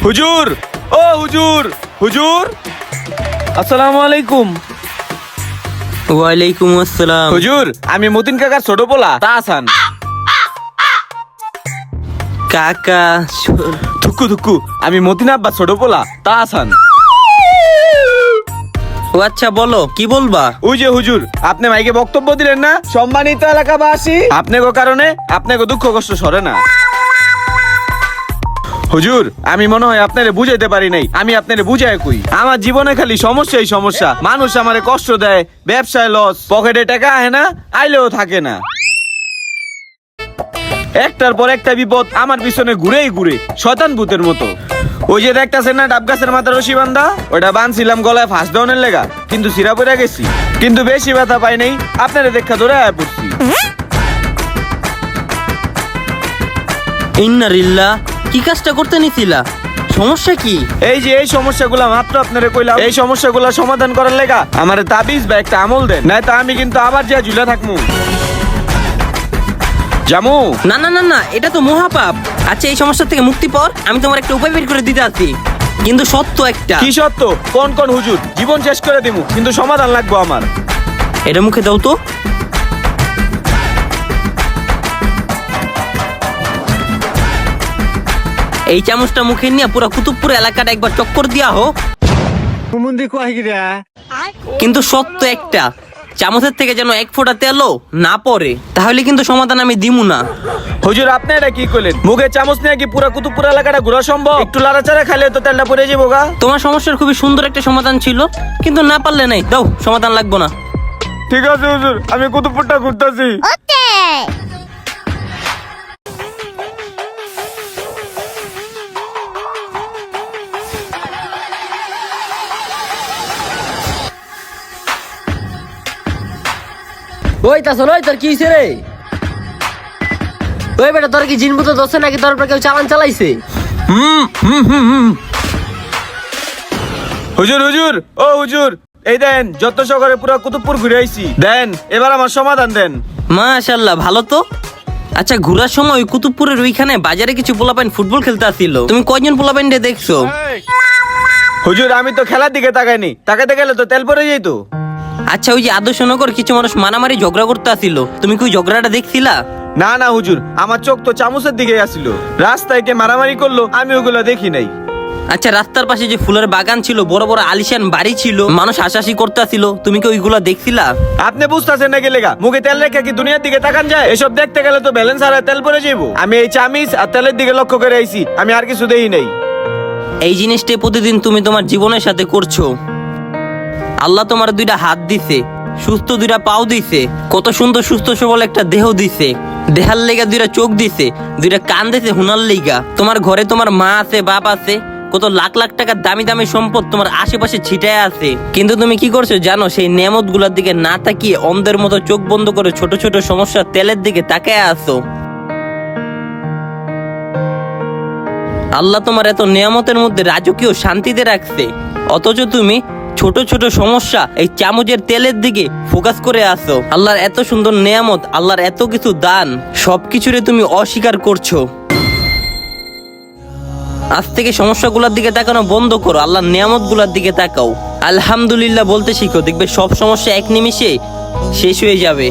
হুজুর, ও হুজুর, হুজুর, আসসালামু আলাইকুম। ওয়ালাইকুম আসসালাম। হুজুর, আমি মতিন কাকার ছোট পোলা তাহসান। কাকা থুকু থুকু, আমি মতিন আব্বা ছোট পোলা তাহসান। ও আচ্ছা, বলো কি বলবা? ওই যে হুজুর, আপনি মাইকে বক্তব্য দিলেন না, সম্মানিত এলাকাবাসী, আপনাকে কারণে আপনাকে দুঃখ কষ্ট সরে না। হুজুর, আমি মনে হয় আপনারে বুঝাইতে পারি নাই। আমি আপনারে বুঝাই কই, আমার জীবনে খালি সমস্যাই সমস্যা। মানুষ আমারে কষ্ট দেয়, ব্যবসায় লস, পকেটে টাকা আহে না, আইলেও থাকে না। একটার পর একটা বিপদ আমার পিছনে ঘুরেই ঘুরে, শয়তান ভূতের মতো। ওই যে দেখতাছেন না ডাব গাছের মাথা রশি বান্ধা, ওটা বানছিলাম গলায় ফাঁস দেওয়ানের লেগা, কিন্তু সিরা পড়ে গেছি, কিন্তু বেশি ব্যথা পাই নাই। আপনারে দেখা ধরে আয়া পড়ছি। ইন্নারিল্লাহ, কি কাজটা করতে নিছিলা? সমস্যা কি? এই যে এই সমস্যাগুলো মাত্র আপনারে কইলাম, এই সমস্যাগুলো সমাধান করার লেগা আমারে তাবিজ বা একটা আমল দেন, নাই তো আমি কিন্তু আবার যা ঝুলে থাকমু। জামু না না না না, এটা তো মহাপাপ। আচ্ছা, এই সমস্যা থেকে মুক্তি পর আমি তোমার একটা উপায় বের করে দিতে আছি, কিন্তু সত্য একটা। কি সত্য? কোন কোন হুজুর, জীবন শেষ করে দিমু, কিন্তু সমাধান লাগবো আমার। এটা মুখে দাও তো। এই চামচটা মুখে নিয়ে পুরো কুতুবপুর এলাকাটা একবার চক্কর দিয়া হো। কিন্তু সত্য একটা, চামচের থেকে যেন এক ফোঁটা তেলও না পড়ে, তাহলে কিন্তু সমাধান আমি দিমু না। হুজুর, আপনি এটা কি করলেন? মুখে চামচ নিয়ে কি পুরা কুতুবপুর এলাকাটা ঘোরা সম্ভব? একটু লাড়াচাড়া খাইলে তো তেলটা পড়ে যাবো গা। তোমার সমস্যার খুবই সুন্দর একটা সমাধান ছিল, কিন্তু না পারলে নাই, দাও, সমাধান লাগবো না। ঠিক আছে হুজুর, আমি কুতুবপুরটা ঘুরতেছি। ওই তাছন, ওই তোর কি হইছে রে? ওই বেটা, তোর কি জিনভূত দোষে নাকি তোর উপর কেউ চালান চালাইছে? হুজুর, হুজুর, ও হুজুর, এই দেন যত সকালে পুরা কুতুবপুর ঘুরে আইছি, দেন এবার আমার সমাধান দেন। মাশাআল্লাহ, ভালো তো। আচ্ছা, ঘোরার সময় ওই কুতুবপুরের ওইখানে বাজারে কিছু পোলাপাইন ফুটবল খেলতে আসছিল, তুমি কয়জন পোলাপাইন দেখছো? হুজুর, আমি তো খেলার দিকে তাকাইনি, তাকাইতে গেলে তো তেল পড়ে যেত। আচ্ছা, ওই যে আদর্শনগর কিছু মানুষ মারামারি ঝগড়া করতে আসছিল, তুমি কি ওই ঝগড়াটা দেখছিলা? না না হুজুর, আমার চোখ তো চামচের দিকে আসছিল। রাস্তায় কে মারামারি করলো আমি ওগুলো দেখি নাই। আচ্ছা, রাস্তার পাশে যে ফুলের বাগান ছিল, বড় বড় আলিশান বাড়ি ছিল, মানুষ হাসাহাসি করতে আসছিল, তুমি কি ওইগুলা দেখছিলা? আপনি বুঝতেছেন নাকি লেগা? মুখে তেল রেখে কি দুনিয়ার দিকে তাকান যায়? এসব দেখতে গেলে তো ব্যালেন্স আর তেল পড়ে যাবো। আমি এই চামিচ আর তেলের দিকে লক্ষ্য করে আইছি, আমি আর কিছু দেই নাই। এই জিনিসটাই প্রতিদিন তুমি তোমার জীবনের সাথে করছো। আল্লাহ তোমার দুইটা হাত দিছে, সুস্থ দুইটা পাও দিছে, কত সুন্দর সুস্থ সবল একটা দেহ দিছে, দেহার লেগা দুইটা চোখ দিছে, দুইটা কান দিছে হুনার লেগা। তোমার ঘরে তোমার মা আছে, বাপ আছে, কত লাখ লাখ টাকার দামি দামি সম্পদ তোমার আশেপাশে ছিটায় আছে, কিন্তু তুমি কি করছো জানো? সেই নেয়ামত গুলার দিকে না তাকিয়ে অন্ধের মতো চোখ বন্ধ করে ছোট ছোট সমস্যা তেলের দিকে তাকায় আছো। আল্লাহ তোমার এত নিয়ামতের মধ্যে রাজকীয় শান্তিতে রাখছে, অথচ তুমি ছোট ছোট সমস্যা এই চামচের তেলের দিকে ফোকাস করে আসো। আল্লাহর এত সুন্দর নিয়ামত, আল্লাহর এত কিছু দান, সবকিছুরে তুমি অস্বীকার করছো। আজ থেকে সমস্যাগুলোর দিকে তাকানো বন্ধ করো, আল্লাহর নিয়ামত গুলার দিকে তাকাও। আলহামদুলিল্লাহ বলতে শিখো, দেখবে সব সমস্যা এক নিমিষে শেষ হয়ে যাবে।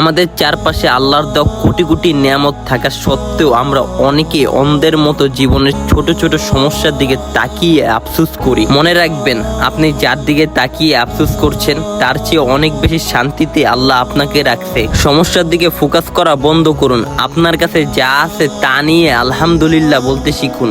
আমাদের চারপাশে আল্লাহর দেওয়া কোটি কোটি নিয়ামত থাকা সত্ত্বেও আমরা অনেকে অন্ধের মতো জীবনের ছোট ছোট সমস্যার দিকে তাকিয়ে আফসোস করি। মনে রাখবেন, আপনি যার দিকে তাকিয়ে আফসোস করছেন তার চেয়ে অনেক বেশি শান্তিতে আল্লাহ আপনাকে রাখছে। সমস্যার দিকে ফোকাস করা বন্ধ করুন, আপনার কাছে যা আছে তা নিয়ে আলহামদুলিল্লাহ বলতে শিখুন।